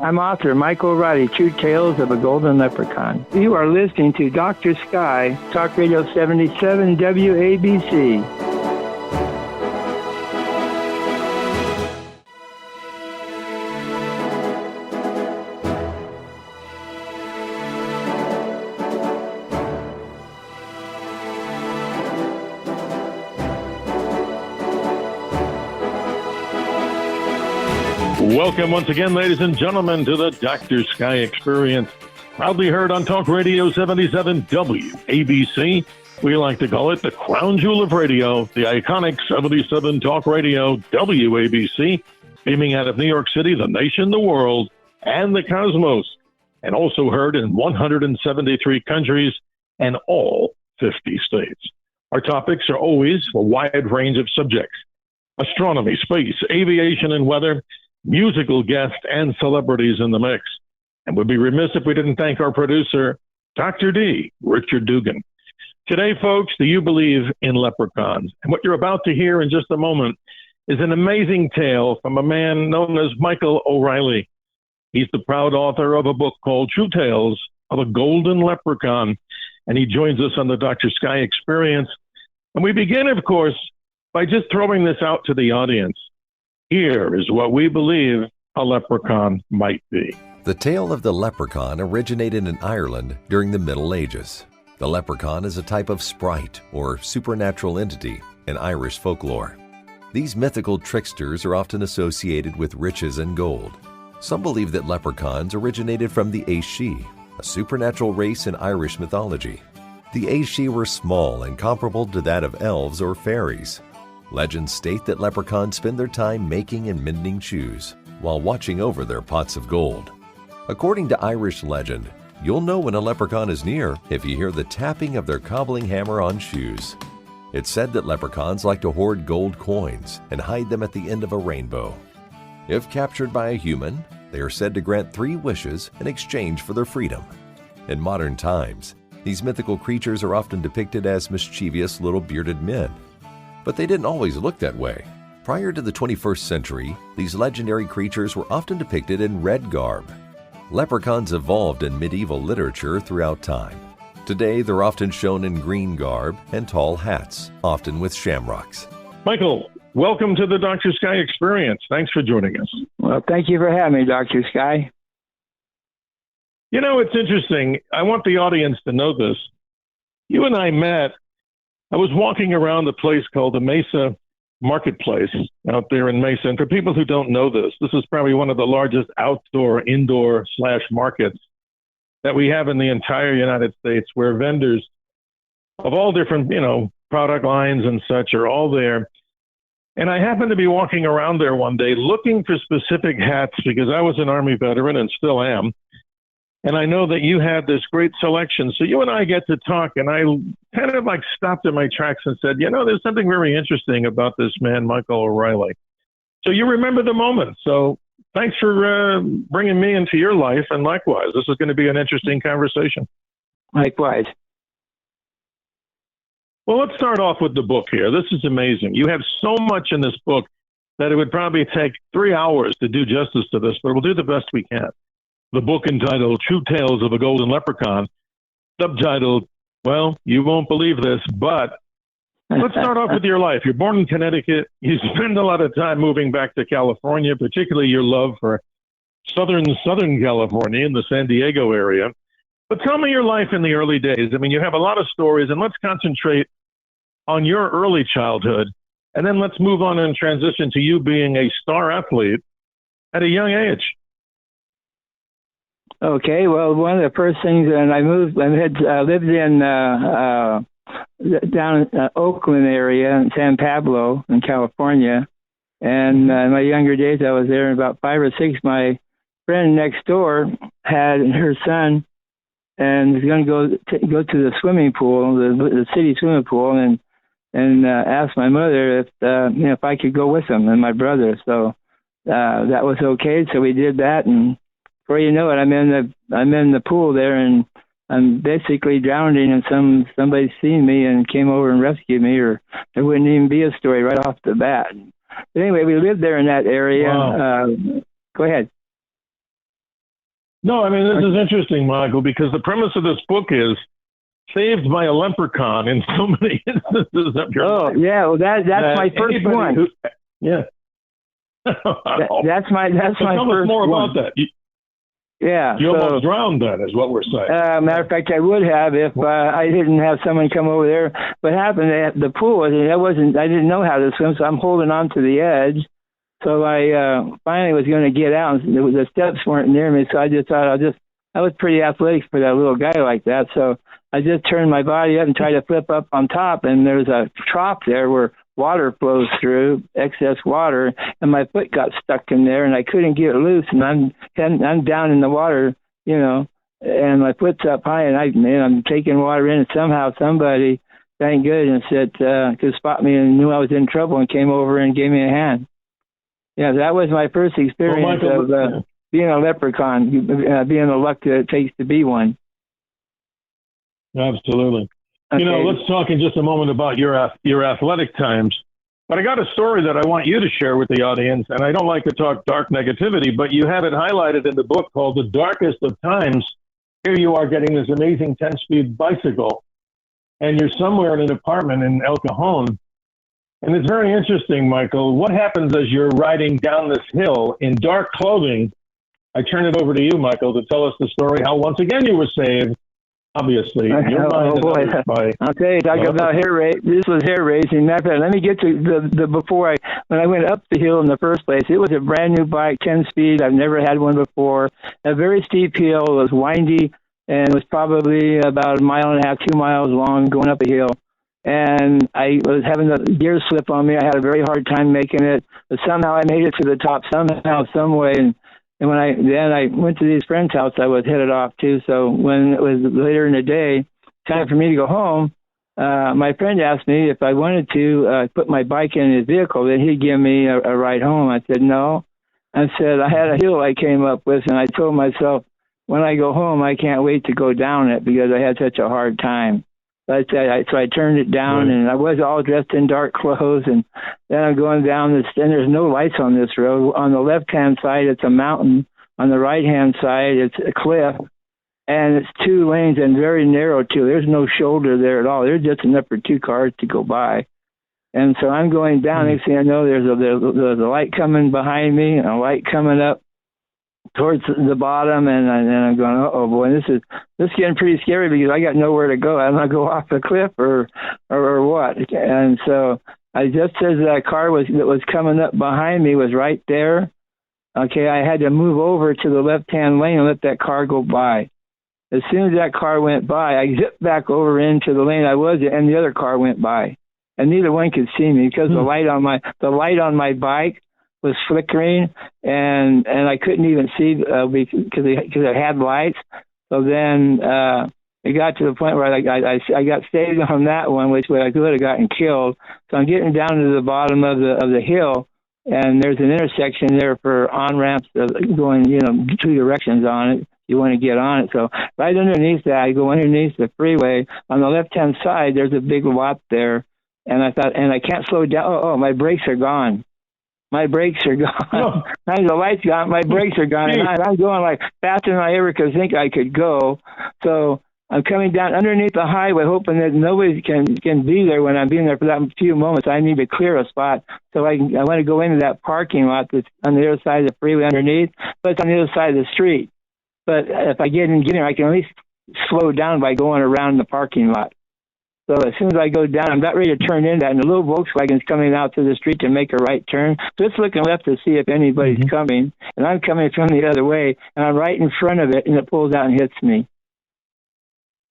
I'm author Michael O'Reilly, True Tales of a Golden Leprechaun. You are listening to Dr. Sky, Talk Radio 77 WABC. Welcome once again, ladies and gentlemen, to the Dr. Sky Experience. Proudly heard on Talk Radio 77 WABC. We like to call it the crown jewel of radio, the iconic 77 Talk Radio WABC, beaming out of New York City, the nation, the world, and the cosmos, and also heard in 173 countries and all 50 states. Our topics are always a wide range of subjects: astronomy, space, aviation, and weather, musical guests, and celebrities in the mix. And we'd be remiss if we didn't thank our producer, Dr. D, Richard Dugan. Today, folks, do you believe in leprechauns? And what you're about to hear in just a moment is an amazing tale from a man known as Michael O'Reilly. He's the proud author of a book called True Tales of a Golden Leprechaun, and he joins us on the Dr. Sky Experience. And we begin, of course, by just throwing this out to the audience. Here is what we believe a leprechaun might be. The tale of the leprechaun originated in Ireland during the Middle Ages. The leprechaun is a type of sprite or supernatural entity in Irish folklore. These mythical tricksters are often associated with riches and gold. Some believe that leprechauns originated from the Aishi, a supernatural race in Irish mythology. The Aishi were small and comparable to that of elves or fairies. Legends state that leprechauns spend their time making and mending shoes while watching over their pots of gold. According to Irish legend, you'll know when a leprechaun is near if you hear the tapping of their cobbling hammer on shoes. It's said that leprechauns like to hoard gold coins and hide them at the end of a rainbow. If captured by a human, they are said to grant 3 wishes in exchange for their freedom. In modern times, these mythical creatures are often depicted as mischievous little bearded men. But they didn't always look that way. Prior to the 21st century, these legendary creatures were often depicted in red garb. Leprechauns evolved in medieval literature throughout time. Today, they're often shown in green garb and tall hats, often with shamrocks. Michael, welcome to the Dr. Sky Experience. Thanks for joining us. Well, thank you for having me, Dr. Sky. You know, it's interesting. I want the audience to know this. You and I met. I was walking around a place called the Mesa Marketplace out there in Mesa. And for people who don't know this, this is probably one of the largest outdoor, indoor/markets that we have in the entire United States, where vendors of all different, product lines and such are all there. And I happened to be walking around there one day looking for specific hats because I was an Army veteran and still am. And I know that you had this great selection. So you and I get to talk, and I kind of stopped in my tracks and said, there's something very interesting about this man, Michael O'Reilly. So you remember the moment. So thanks for bringing me into your life. And likewise, this is going to be an interesting conversation. Likewise. Well, let's start off with the book here. This is amazing. You have so much in this book that it would probably take 3 hours to do justice to this, but we'll do the best we can. The book entitled True Tales of a Golden Leprechaun, subtitled, well, you won't believe this, but let's start off with your life. You're born in Connecticut. You spend a lot of time moving back to California, particularly your love for Southern California in the San Diego area. But tell me your life in the early days. I mean, you have a lot of stories, and let's concentrate on your early childhood, and then let's move on and transition to you being a star athlete at a young age. Okay, well, one of the first things, and I lived in down in Oakland area in San Pablo in California, and in my younger days I was there. About 5 or 6, my friend next door had her son, and was going to go to the swimming pool, the city swimming pool, and asked my mother if I could go with him and my brother. So that was okay. So we did that, and before you know it, I'm in the pool there, and I'm basically drowning, and somebody seen me and came over and rescued me, or there wouldn't even be a story right off the bat. But anyway, we lived there in that area. Wow. Go ahead. No, I mean, this is interesting, Michael, because the premise of this book is saved by a leprechaun in so many instances of your life. Yeah, well, that's my first one. Yeah. That's my tell first us more one. about that. You almost drowned then, is what we're saying. Matter of fact, I would have if I didn't have someone come over there. What happened? The pool, I didn't know how to swim, so I'm holding on to the edge. So I finally was going to get out, and the steps weren't near me. So I just thought I was pretty athletic for that little guy like that. So I just turned my body up and tried to flip up on top, and there's a trough there where water flows through, excess water, and my foot got stuck in there, and I couldn't get loose, and I'm down in the water, and my foot's up high, and I'm taking water in, and somehow somebody, thank goodness, that could spot me and knew I was in trouble and came over and gave me a hand. Yeah, that was my first experience of being a leprechaun, being the luck that it takes to be one. Absolutely. Okay. Let's talk in just a moment about your athletic times. But I got a story that I want you to share with the audience, and I don't like to talk dark negativity, but you have it highlighted in the book called The Darkest of Times. Here you are getting this amazing 10-speed bicycle, and you're somewhere in an apartment in El Cajon. And it's very interesting, Michael. What happens as you're riding down this hill in dark clothing? I turn it over to you, Michael, to tell us the story, how once again you were saved. Obviously, I'll tell you, talk about hair raise. This was hair raising. Matter of fact, let me get to when I went up the hill in the first place. It was a brand new bike, 10-speed. I've never had one before. A very steep hill. It was windy, and it was probably about 1.5 miles, 2 miles long going up a hill. And I was having the gear slip on me. I had a very hard time making it, but somehow I made it to the top somehow, some way. And when I went to these friends' house, I was headed off too. So when it was later in the day, time for me to go home, my friend asked me if I wanted to put my bike in his vehicle, then he'd give me a ride home. I said no. I said I had a hill I came up with, and I told myself when I go home, I can't wait to go down it because I had such a hard time. So I turned it down, and I was all dressed in dark clothes, and then I'm going down this, and there's no lights on this road. On the left-hand side, it's a mountain. On the right-hand side, it's a cliff, and it's 2 lanes and very narrow, too. There's no shoulder there at all. There's just enough for 2 cars to go by. And so I'm going down. Next thing I know, there's a light coming behind me and a light coming up towards the bottom, and I'm going, oh boy, this is getting pretty scary because I got nowhere to go. I'm gonna go off the cliff or what? And so I just as that car that was coming up behind me was right there. Okay, I had to move over to the left-hand lane and let that car go by. As soon as that car went by, I zipped back over into the lane I was in, and the other car went by, and neither one could see me because the light on my bike was flickering, and I couldn't even see because it had lights. So then it got to the point where I got saved on that one, which I could have gotten killed. So I'm getting down to the bottom of the hill, and there's an intersection there for on-ramps going, 2 directions on it. You want to get on it. So right underneath that, I go underneath the freeway. On the left-hand side, there's a big lot there, and I thought, and I can't slow down. My brakes are gone. My brakes are gone. Oh. The light's gone. My brakes are gone. And I'm going like faster than I ever could think I could go. So I'm coming down underneath the highway, hoping that nobody can be there when I'm being there for that few moments. I need to clear a spot. So I want to go into that parking lot that's on the other side of the freeway underneath, but it's on the other side of the street. But if I get in, I can at least slow down by going around the parking lot. So as soon as I go down, I'm about ready to turn in that, and the little Volkswagen's coming out to the street to make a right turn. So it's looking left to see if anybody's coming, and I'm coming from the other way, and I'm right in front of it, and it pulls out and hits me.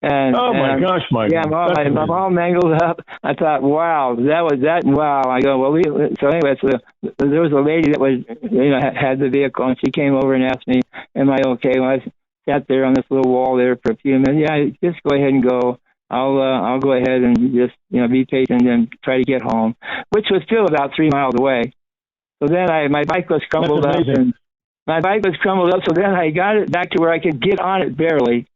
My gosh, Mike! Yeah, I'm all mangled up. I thought, wow, that was that. Wow! I go, well, so anyway, so there was a lady that was, had the vehicle, and she came over and asked me, "Am I okay?" Well, I sat there on this little wall there for a few minutes. Yeah, just go ahead and go. I'll go ahead and just be patient and try to get home, which was still about 3 miles away. So then my bike was crumbled up, and so then I got it back to where I could get on it barely.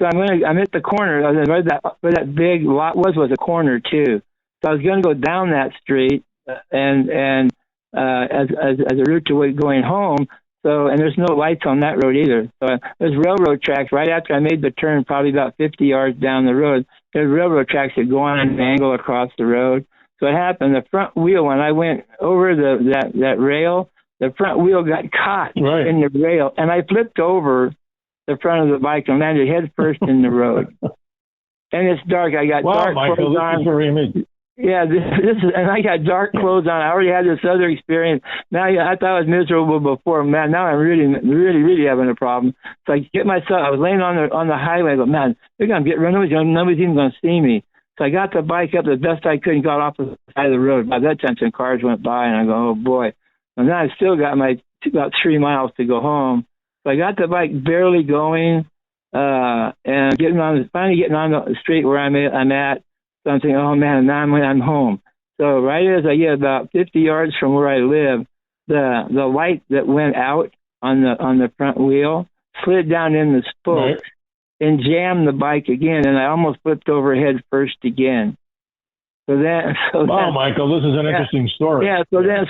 So I'm at the corner. Where that big lot was a corner too. So I was going to go down that street and as a route to going home. So, and there's no lights on that road either. So there's railroad tracks right after I made the turn, probably about 50 yards down the road. There's railroad tracks that go on an angle across the road. So it happened, the front wheel, when I went over that rail, the front wheel got caught in the rail, and I flipped over the front of the bike and landed head first in the road. And it's dark. I got dark clothes on. Is very amazing. Yeah, this is, and I got dark clothes on. I already had this other experience. Now I thought I was miserable before. Man, now I'm really having a problem. So I get myself. I was laying on the highway. I go, man, they're gonna get run over. Nobody's even gonna see me. So I got the bike up the best I could and got off the side of the road. By that time, some cars went by, and I go, oh boy. And then I still got about 3 miles to go home. So I got the bike barely going, and finally getting on the street where I'm at. So I'm thinking, oh man, now I'm home. So right as I get about 50 yards from where I live, the light that went out on the front wheel slid down in the spokes and jammed the bike again, and I almost flipped over head first again. Wow, Michael, this is an interesting story. Yeah. So then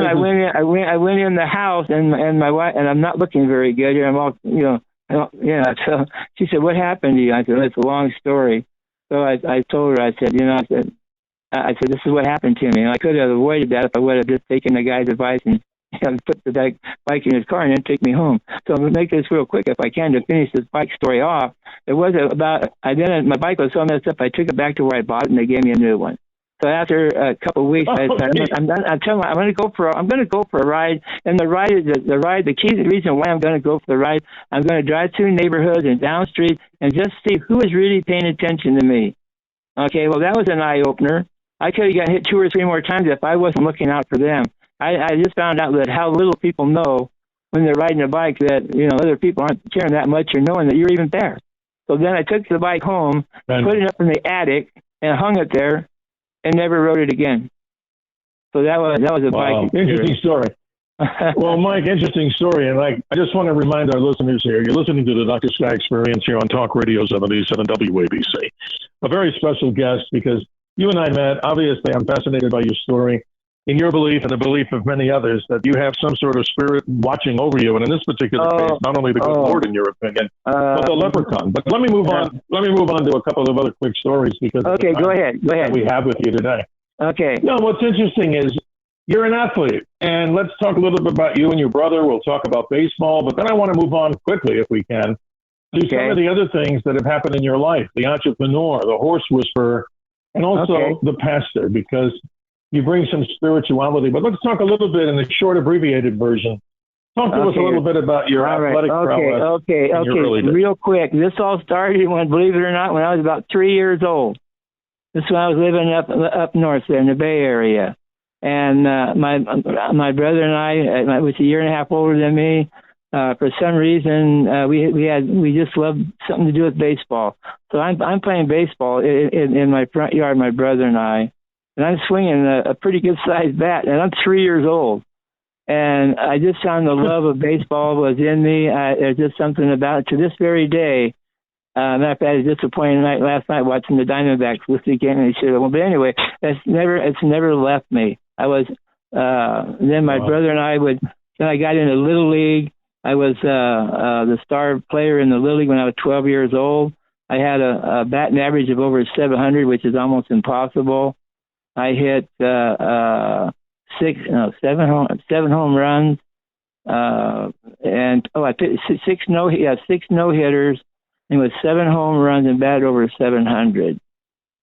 I went in the house, and my wife, and I'm not looking very good here. I'm all, So she said, "What happened to you?" I said, "It's a long story." So I told her, I said, this is what happened to me. And I could have avoided that if I would have just taken the guy's advice and put the bike in his car and then take me home. So I'm going to make this real quick if I can to finish this bike story off. It was my bike was so messed up, I took it back to where I bought it and they gave me a new one. So after a couple of weeks, I said, I'm going to go for a ride. And the reason why I'm going to go for the ride, I'm going to drive through neighborhoods and down streets and just see who is really paying attention to me. Okay, well, that was an eye opener. I could have gotten hit 2 or 3 more times if I wasn't looking out for them. I just found out that how little people know when they're riding a bike that, other people aren't caring that much or knowing that you're even there. So then I took the bike home, put it up in the attic, and hung it there, and never rode it again. So that was a bike. Interesting story. Well, Mike, interesting story. And I just want to remind our listeners here, you're listening to the Dr. Sky Experience here on Talk Radio 77 WABC. A very special guest because you and I met. Obviously, I'm fascinated by your story. In your belief and the belief of many others that you have some sort of spirit watching over you. And in this particular case, not only the good Lord, in your opinion, but the leprechaun. But let me move on. Let me move on to a couple of other quick stories because okay, go ahead. We have with you today. Okay. No, what's interesting is you're an athlete, and let's talk a little bit about you and your brother. We'll talk about baseball, but then I want to move on quickly, if we can, to some of the other things that have happened in your life: the entrepreneur, the horse whisperer, and also the pastor, because you bring some spirituality. But let's talk a little bit in the short, abbreviated version. Talk to us a little bit about your athletic prowess. Okay. Real quick. This all started believe it or not, when I was about 3 years old. This is when I was living up north there in the Bay Area. And my brother and I was a year and a half older than me. For some reason, we just loved something to do with baseball. So I'm playing baseball in my front yard, my brother and I. And I'm swinging a pretty good-sized bat, and I'm 3 years old. And I just found the love of baseball was in me. There's just something about it to this very day. Matter of fact, I was disappointed last night watching the Diamondbacks lose the game, and they should have. But anyway, it's never left me. I was then my brother and I then I got into Little League. I was the star player in the Little League when I was 12 years old. I had a batting average of over 700, which is almost impossible. I hit 7 home runs, and I pitched six no hitters, and with 7 home runs and batted over 700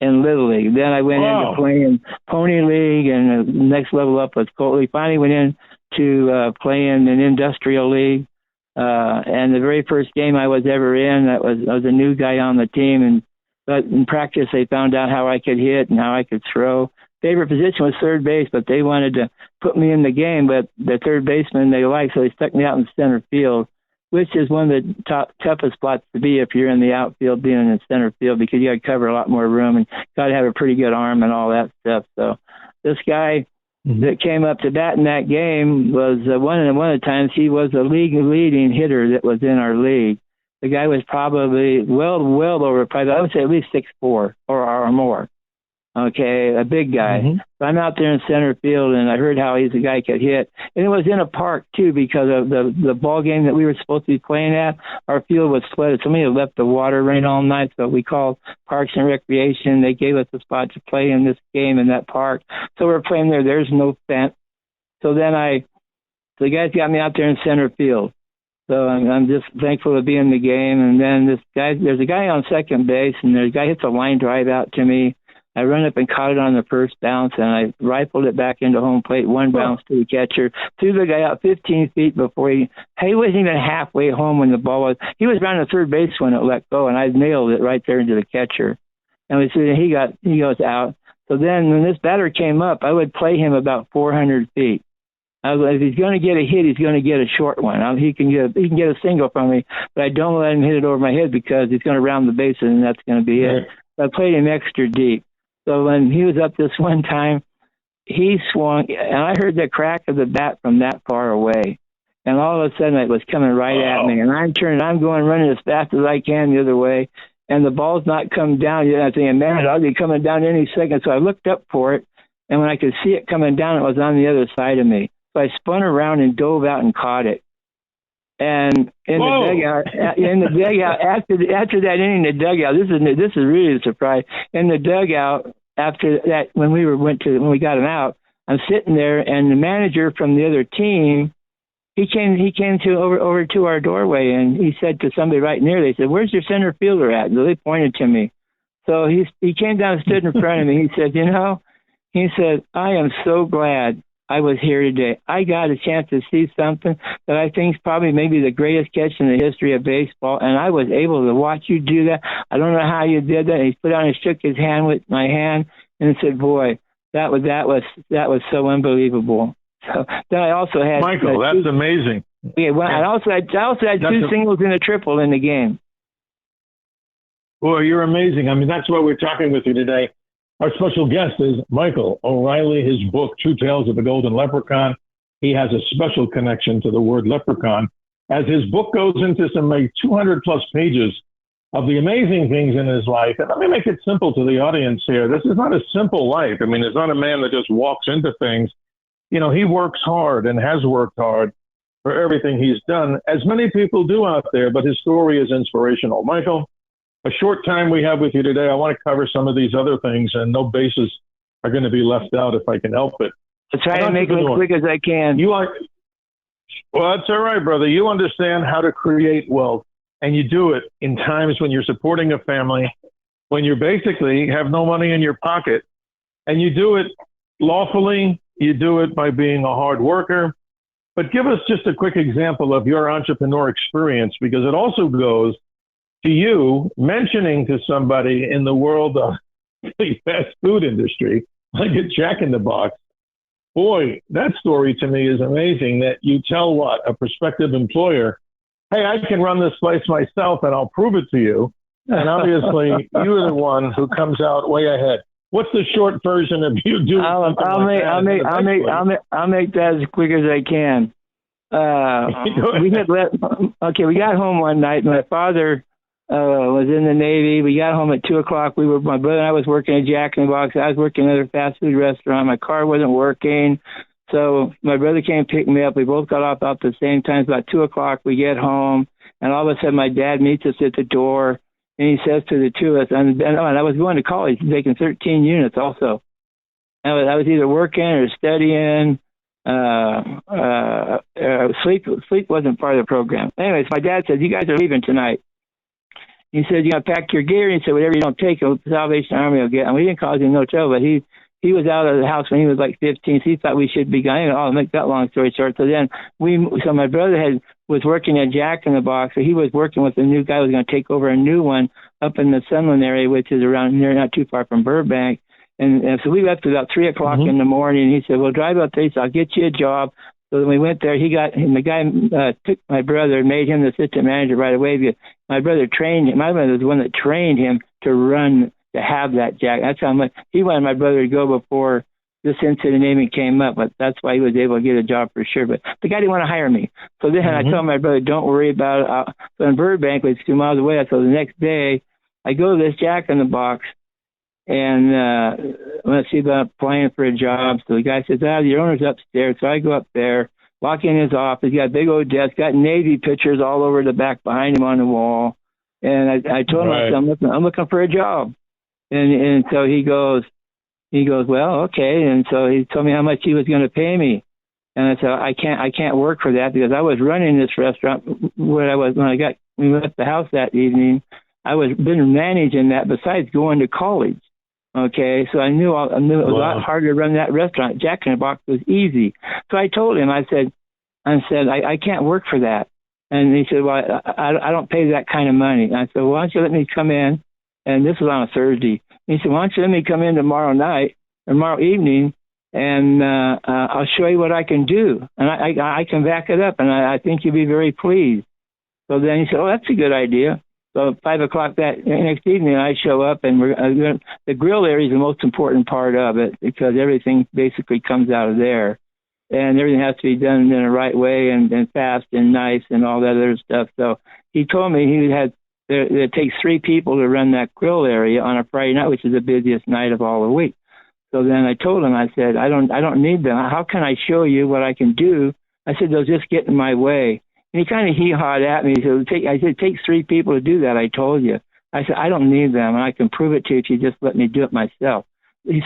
in Little League. Then I went into playing Pony League, and the next level up was Colt League. Finally went into playing an Industrial League, and the very first game I was ever in, I was a new guy on the team, but in practice they found out how I could hit and how I could throw. Favorite position was third base, but they wanted to put me in the game, but the third baseman they liked, so they stuck me out in center field, which is one of the toughest spots to be if you're in the outfield, being in center field, because you got to cover a lot more room and got to have a pretty good arm and all that stuff. So this guy that came up to bat in that game was one of the times he was a league leading hitter that was in our league. The guy was probably well over, I would say at least 6'4" or more. Okay, a big guy. Mm-hmm. So I'm out there in center field, and I heard how he's a guy could hit. And it was in a park, too, because of the ball game that we were supposed to be playing at. Our field was flooded. Somebody had left the water rain all night, so we called Parks and Recreation. They gave us a spot to play in this game in that park. So we're playing there. There's no fence. So then the guys got me out there in center field. So I'm just thankful to be in the game. And then there's a guy on second base, and the guy hits a line drive out to me. I run up and caught it on the first bounce, and I rifled it back into home plate, one bounce to the catcher, threw the guy out 15 feet before he wasn't even halfway home when the ball was. He was around the third base when it let go, and I nailed it right there into the catcher. And he goes out. So then when this batter came up, I would play him about 400 feet. If he's going to get a hit, he's going to get a short one. He can get a single from me, but I don't let him hit it over my head because he's going to round the bases, and that's going to be it. So I played him extra deep. So when he was up this one time, he swung, and I heard the crack of the bat from that far away. And all of a sudden, it was coming right at me. And I'm going running as fast as I can the other way. And the ball's not come down yet. I'm thinking, man, I'll be coming down any second. So I looked up for it. And when I could see it coming down, it was on the other side of me. So I spun around and dove out and caught it. And in the dugout, after that inning, the dugout. This is really a surprise. In the dugout, after that, when we got him out, I'm sitting there, and the manager from the other team, he came over to our doorway, and he said to somebody right near. They said, "Where's your center fielder at?" So they pointed to me. So he came down and stood in front of me. He said, "I am so glad I was here today. I got a chance to see something that I think is probably maybe the greatest catch in the history of baseball, and I was able to watch you do that. I don't know how you did that." And he put on and shook his hand with my hand and said, "Boy, that was so unbelievable." So then I also had Michael. That's amazing. Yeah, well, I also had two singles and a triple in the game. Boy, you're amazing. I mean, that's why we're talking with you today. Our special guest is Michael O'Reilly. His book, True Tales of the Golden Leprechaun. He has a special connection to the word leprechaun, as his book goes into some 200-plus pages of the amazing things in his life. And let me make it simple to the audience here. This is not a simple life. I mean, it's not a man that just walks into things. You know, he works hard and has worked hard for everything he's done, as many people do out there, but his story is inspirational. Michael, a short time we have with you today, I want to cover some of these other things, and no bases are going to be left out if I can help it. I'll try to make it as quick as I can. Well, that's all right, brother. You understand how to create wealth, and you do it in times when you're supporting a family, when you basically have no money in your pocket, and you do it lawfully. You do it by being a hard worker. But give us just a quick example of your entrepreneur experience, because it also goes to you mentioning to somebody in the world of the fast food industry, like a Jack in the Box. Boy, that story to me is amazing, that you tell a prospective employer, "Hey, I can run this place myself and I'll prove it to you." And obviously you're the one who comes out way ahead. What's the short version of you doing? I'll make that as quick as I can. We got home one night. My father was in the Navy. We got home at 2:00. My brother and I was working at Jack in the Box. I was working at another fast food restaurant. My car wasn't working. So my brother came and picked me up. We both got off about the same time. It's about 2:00. We get home, and all of a sudden my dad meets us at the door, and he says to the two of us, and I was going to college, taking 13 units also. I was either working or studying. Sleep wasn't part of the program. Anyways, my dad said, "You guys are leaving tonight." He said, "You got to pack your gear." And he said, "Whatever you don't take, the Salvation Army will get." And we didn't cause him no trouble, but he was out of the house when he was like 15, so he thought we should be going. I'll make that long story short. So my brother was working at Jack in the Box, so he was working with a new guy who was going to take over a new one up in the Sunland area, which is around near, not too far from Burbank. And so we left about 3:00 in the morning. He said, "Well, drive up there, so I'll get you a job." So when we went there, the guy took my brother and made him the assistant manager right away, because my brother trained him. My brother was the one that trained him to have that Jack. That's how much he wanted my brother to go before this incident even came up, but that's why he was able to get a job for sure. But the guy didn't want to hire me. So then I told my brother, "Don't worry about it." So in Burbank, which is 2 miles away, so the next day I go to this Jack in the Box, and let's see about applying for a job. So the guy says, the owner's upstairs. So I go up there, walk in his office. He's got a big old desk, got Navy pictures all over the back behind him on the wall. And I told him, I said, I'm looking for a job. And so he goes, well, okay. And so he told me how much he was going to pay me. And I said, I can't work for that because I was running this restaurant when we left the house that evening. I was been managing that besides going to college. Okay, so I knew it was a lot harder to run that restaurant. Jack in the Box was easy. So I told him, I said, I can't work for that. And he said, well, I don't pay that kind of money. And I said, well, why don't you let me come in? And this was on a Thursday. And he said, why don't you let me come in tomorrow evening, and I'll show you what I can do. And I can back it up, and I think you'll be very pleased. So then he said, oh, that's a good idea. So at 5 o'clock that next evening, I show up, and the grill area is the most important part of it because everything basically comes out of there. And everything has to be done in the right way and fast and nice and all that other stuff. So he told me it takes 3 people to run that grill area on a Friday night, which is the busiest night of all the week. So then I told him, I said, I don't need them. How can I show you what I can do? I said, they'll just get in my way. And he kind of hee-hawed at me. I said, it takes 3 people to do that, I told you. I said, I don't need them, and I can prove it to you if you just let me do it myself.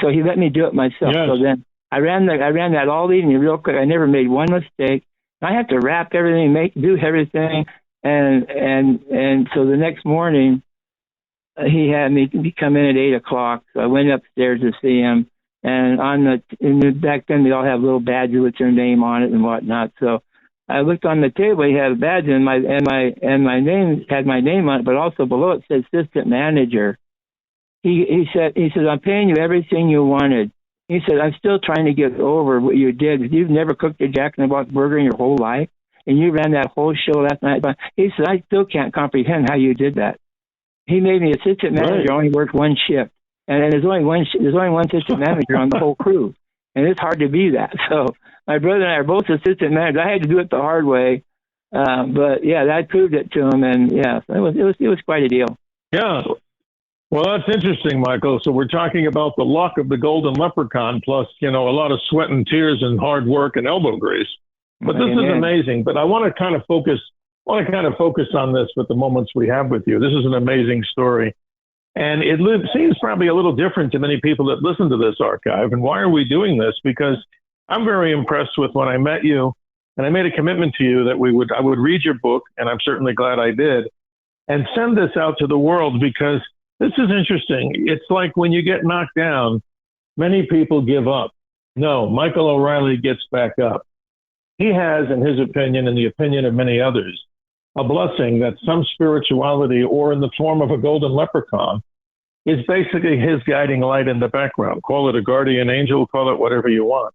So he let me do it myself. Yes. So then I ran that all evening real quick. I never made one mistake. I had to wrap everything, do everything. And so the next morning, he had me come in at 8 o'clock. So I went upstairs to see him. And back then they all have little badges with their name on it and whatnot. So I looked on the table. He had a badge and my name had my name on it, but also below it said assistant manager. He said, I'm paying you everything you wanted. He said, I'm still trying to get over what you did. You've never cooked a Jack in the Box burger in your whole life, and you ran that whole show last night. But he said, I still can't comprehend how you did that. He made me assistant manager. Only worked one shift, and there's only one assistant manager on the whole crew, and it's hard to be that. So my brother and I are both assistant managers. I had to do it the hard way, but yeah, I proved it to him, and yeah, it was quite a deal. Yeah. Well, that's interesting, Michael. So we're talking about the luck of the golden leprechaun, plus, a lot of sweat and tears and hard work and elbow grease. But this is amazing. But I want to kind of focus on this with the moments we have with you. This is an amazing story. And it seems probably a little different to many people that listen to this archive. And why are we doing this? Because I'm very impressed with when I met you, and I made a commitment to you that I would read your book, and I'm certainly glad I did, and send this out to the world because this is interesting. It's like when you get knocked down, many people give up. No, Michael O'Reilly gets back up. He has, in his opinion, and the opinion of many others, a blessing that some spirituality, or in the form of a golden leprechaun, is basically his guiding light in the background. Call it a guardian angel, call it whatever you want.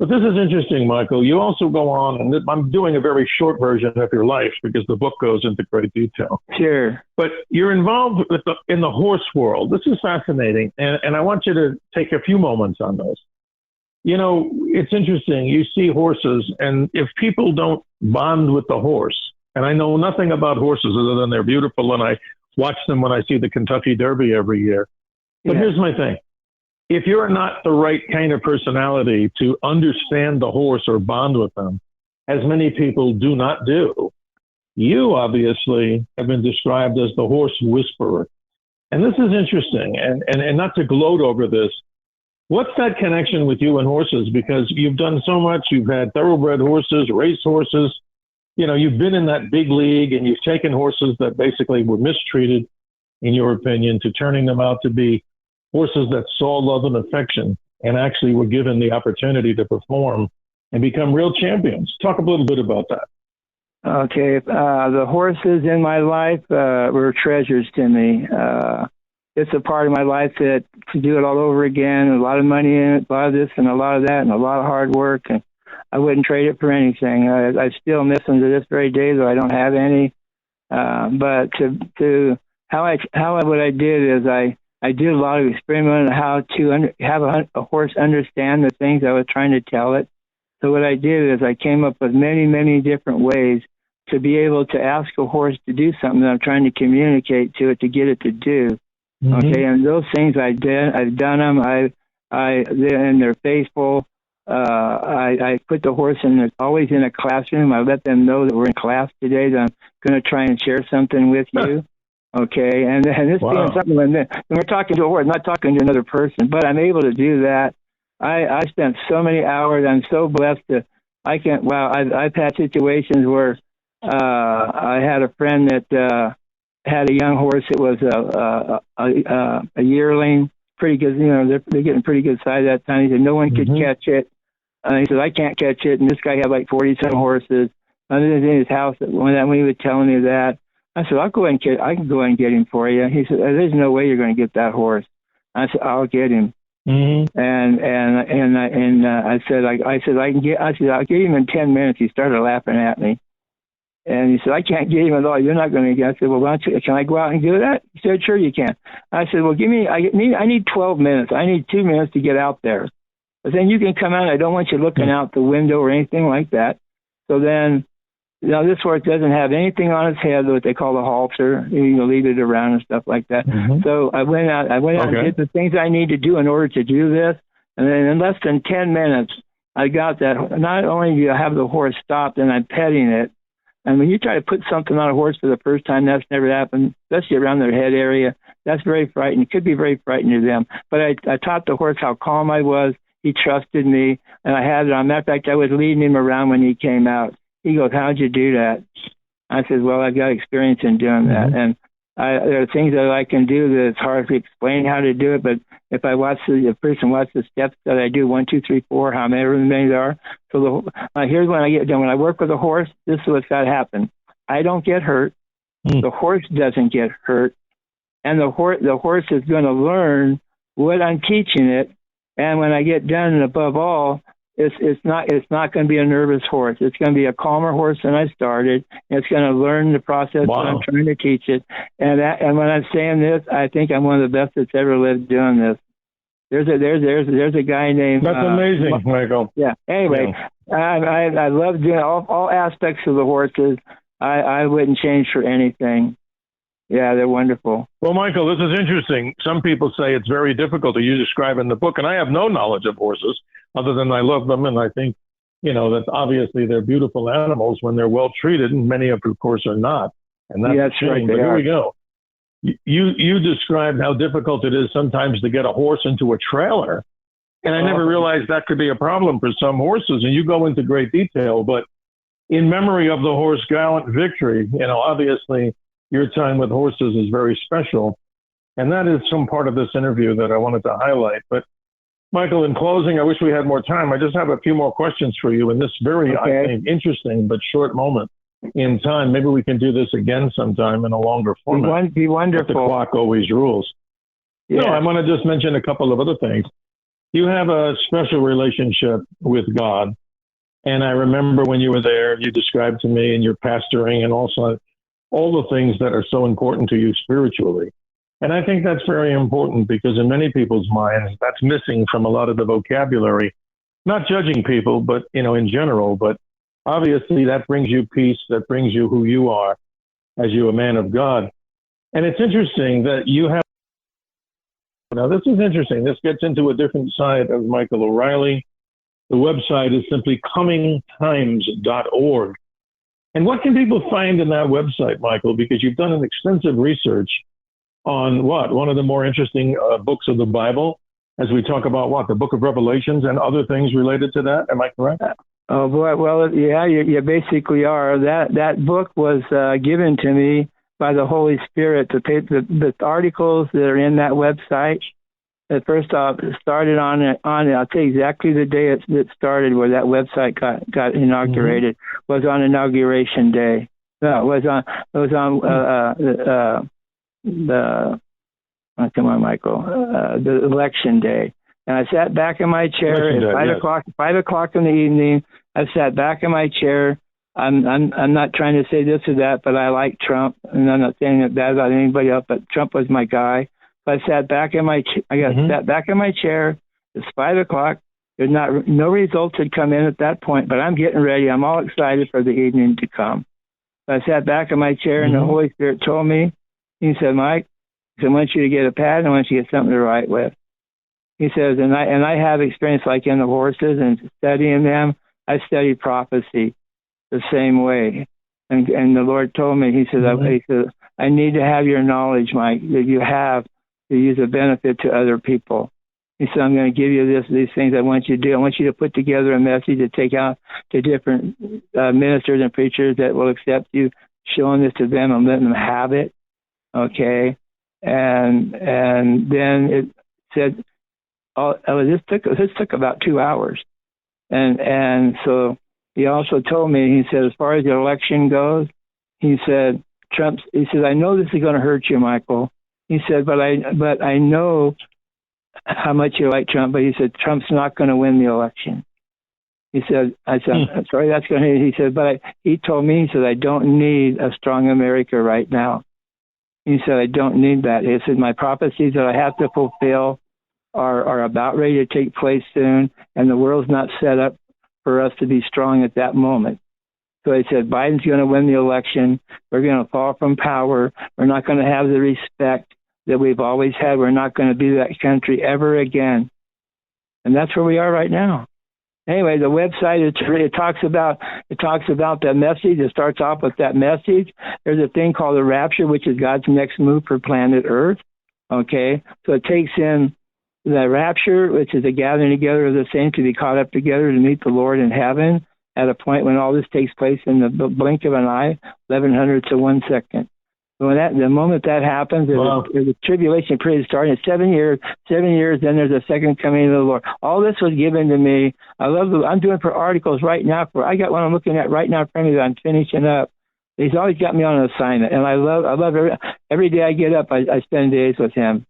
But this is interesting, Michael. You also go on, and I'm doing a very short version of your life because the book goes into great detail. Sure. But you're involved in the horse world. This is fascinating, and I want you to take a few moments on this. It's interesting. You see horses, and if people don't bond with the horse, and I know nothing about horses other than they're beautiful, and I watch them when I see the Kentucky Derby every year. But here's my thing. If you're not the right kind of personality to understand the horse or bond with them, as many people do not do, you obviously have been described as the horse whisperer. And this is interesting, and not to gloat over this. What's that connection with you and horses? Because you've done so much. You've had thoroughbred horses, race horses. You've been in that big league, and you've taken horses that basically were mistreated, in your opinion, to turning them out to be horses that saw love and affection and actually were given the opportunity to perform and become real champions. Talk a little bit about that. Okay. The horses in my life were treasures to me. It's a part of my life that to do it all over again, a lot of money in it, a lot of this and a lot of that, and a lot of hard work. And I wouldn't trade it for anything. I still miss them to this very day, though I don't have any. But what I did is I did a lot of experimenting on how to have a horse understand the things I was trying to tell it. So what I did is I came up with many, many different ways to be able to ask a horse to do something that I'm trying to communicate to it to get it to do. Okay, and those things I did, I've done them. And they're faithful. I put the horse in, always in a classroom. I let them know that we're in class today, that I'm going to try and share something with you. Okay, and this being something when we're talking to a horse, not talking to another person, but I'm able to do that. I spent so many hours. I'm so blessed to. I've had situations where I had a friend that had a young horse. It was a yearling, pretty good. They're getting pretty good size that time. He said no one could catch it. He said I can't catch it. And this guy had like 40-some horses. I was in his house when he was telling me that. I said I can go and get him for you. He said there's no way you're going to get that horse. I said I'll get him. Mm-hmm. And I said I'll get him in 10 minutes. He started laughing at me. And he said, I can't get him at all. You're not going to get it. I said, well, can I go out and do that? He said, sure you can. I said, well, I need 12 minutes. I need 2 minutes to get out there. But then you can come out. I don't want you looking out the window or anything like that. So then, this horse doesn't have anything on its head, what they call a halter. You leave it around and stuff like that. Mm-hmm. So I went out and did the things I need to do in order to do this. And then in less than 10 minutes, I got that. Not only do you have the horse stopped and I'm petting it, and when you try to put something on a horse for the first time, that's never happened, especially around their head area. That's very frightening. It could be very frightening to them. But I taught the horse how calm I was. He trusted me, and I had it on. Matter of fact, I was leading him around when he came out. He goes, how'd you do that? I said, well, I've got experience in doing that. And there are things that I can do that it's hard to explain how to do it, but if the person watches the steps that I do, 1, 2, 3, 4, however many there are. So here's when I get done. When I work with a horse, this is what's got to happen. I don't get hurt. The horse doesn't get hurt. And the horse is going to learn what I'm teaching it. And when I get done, and above all, it's not going to be a nervous horse. It's going to be a calmer horse than I started. It's going to learn the process that I'm trying to teach it. And when I'm saying this, I think I'm one of the best that's ever lived doing this. There's a guy named. That's amazing, Michael. Yeah. Anyway, I love doing all aspects of the horses. I wouldn't change for anything. Yeah, they're wonderful. Well, Michael, this is interesting. Some people say it's very difficult, you describe in the book, and I have no knowledge of horses other than I love them, and I think, that obviously they're beautiful animals when they're well treated, and many of course, are not. And that's a shame, but here we go. You described how difficult it is sometimes to get a horse into a trailer, and I never realized that could be a problem for some horses, and you go into great detail, but in memory of the horse Gallant Victory, obviously your time with horses is very special, and that is some part of this interview that I wanted to highlight. But Michael, in closing, I wish we had more time. I just have a few more questions for you in this very, I think, interesting but short moment in time. Maybe we can do this again sometime in a longer format. Be wonderful. But the clock always rules. Yeah. No, I want to just mention a couple of other things. You have a special relationship with God. And I remember when you were there, you described to me and your pastoring and also all the things that are so important to you spiritually. And I think that's very important because in many people's minds, that's missing from a lot of the vocabulary, not judging people, but, in general. But obviously that brings you peace, that brings you who you are as you a man of God. And it's interesting that you have, now this is interesting. This gets into a different side of Michael O'Reilly. The website is simply comingtimes.org. And what can people find in that website, Michael? Because you've done an extensive research on one of the more interesting books of the Bible, as we talk about the book of Revelations and other things related to that. Am I correct? Oh, boy. Well, yeah, you basically are. That book was given to me by the Holy Spirit. The articles that are in that website, at first off, it I'll tell you exactly the day it started, where that website got inaugurated, was on Inauguration Day. No, it was on come on, Michael, the Election Day. And I sat back in my chair at 5 o'clock in the evening. I sat back in my chair. I'm not trying to say this or that, but I like Trump, and I'm not saying that bad about anybody else, but Trump was my guy. So I sat back in my sat back in my chair. It's 5 o'clock. There's no results had come in at that point, but I'm getting ready. I'm all excited for the evening to come. So I sat back in my chair, and the Holy Spirit told me, he said, Mike, So I want you to get a pad, and I want you to get something to write with. He says, and I have experience like in the horses and studying them. I study prophecy the same way. And the Lord told me, he said, I need to have your knowledge, Mike, that you have to use a benefit to other people. He said, I'm going to give you these things I want you to do. I want you to put together a message to take out to different ministers and preachers that will accept you, showing this to them and letting them have it. Okay. And then it said, this took about 2 hours. And so he also told me, he said, as far as the election goes, he said, he said, I know this is going to hurt you, Michael. He said, but I know how much you like Trump, but he said, Trump's not going to win the election. He said, I'm sorry, that's going to, he said, but he told me, he said, I don't need a strong America right now. He said, I don't need that. He said, my prophecies that I have to fulfill are about ready to take place soon, and the world's not set up for us to be strong at that moment. So he said, Biden's going to win the election. We're going to fall from power. We're not going to have the respect that we've always had. We're not going to be that country ever again. And that's where we are right now. Anyway, the website, it talks about that message. It starts off with that message. There's a thing called the rapture, which is God's next move for planet Earth. Okay, so it takes in the rapture, which is the gathering together of the saints to be caught up together to meet the Lord in heaven at a point when all this takes place in the blink of an eye, 1100ths of 1 second. So the moment that happens, there's a tribulation period starting at 7 years. 7 years, then there's a second coming of the Lord. All this was given to me. I'm doing for articles right now. I got one I'm looking at right now in front of me that I'm finishing up. He's always got me on an assignment, and I love every day I get up, I spend days with him.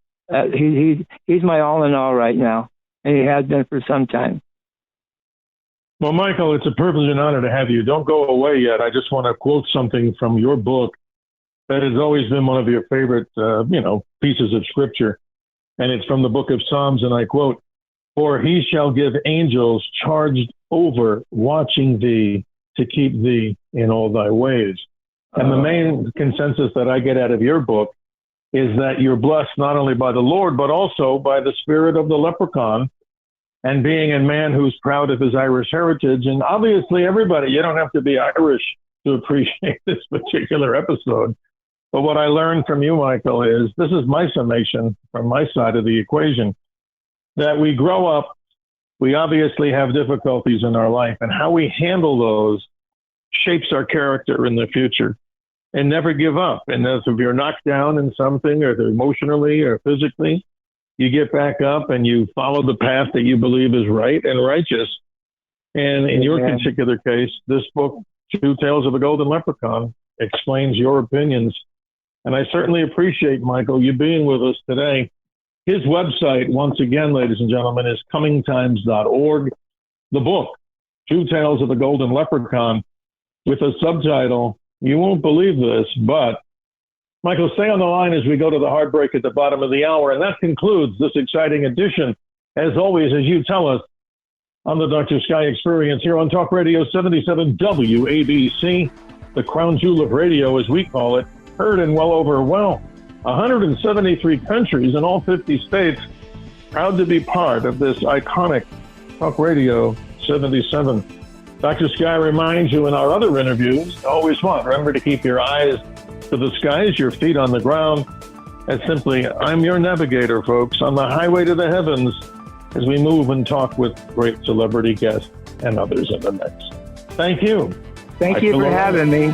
He's my all in all right now, and he has been for some time. Well, Michael, it's a privilege and honor to have you. Don't go away yet. I just want to quote something from your book that has always been one of your favorite, pieces of scripture. And it's from the book of Psalms, and I quote, "For he shall give angels charged over watching thee to keep thee in all thy ways." And the main consensus that I get out of your book is that you're blessed not only by the Lord, but also by the spirit of the leprechaun, and being a man who's proud of his Irish heritage. And obviously, everybody, you don't have to be Irish to appreciate this particular episode. But what I learned from you, Michael, is this is my summation from my side of the equation, that we grow up, we obviously have difficulties in our life, and how we handle those shapes our character in the future. And never give up. And if you're knocked down in something, or emotionally or physically, you get back up and you follow the path that you believe is right and righteous. And in your particular case, this book, Two Tales of a Golden Leprechaun, explains your opinions. And I certainly appreciate, Michael, you being with us today. His website, once again, ladies and gentlemen, is comingtimes.org. The book, Two Tales of a Golden Leprechaun, with a subtitle, you won't believe this, but Michael, stay on the line as we go to the hard break at the bottom of the hour. And that concludes this exciting edition, as always, as you tell us, on the Dr. Sky Experience here on Talk Radio 77 WABC, the crown jewel of radio, as we call it, heard in well over 173 countries in all 50 states. Proud to be part of this iconic Talk Radio 77. Dr. Sky reminds you in our other interviews, always remember to keep your eyes to the skies, your feet on the ground. And simply, I'm your navigator, folks, on the highway to the heavens as we move and talk with great celebrity guests and others in the mix. Thank you. Thank you for having me.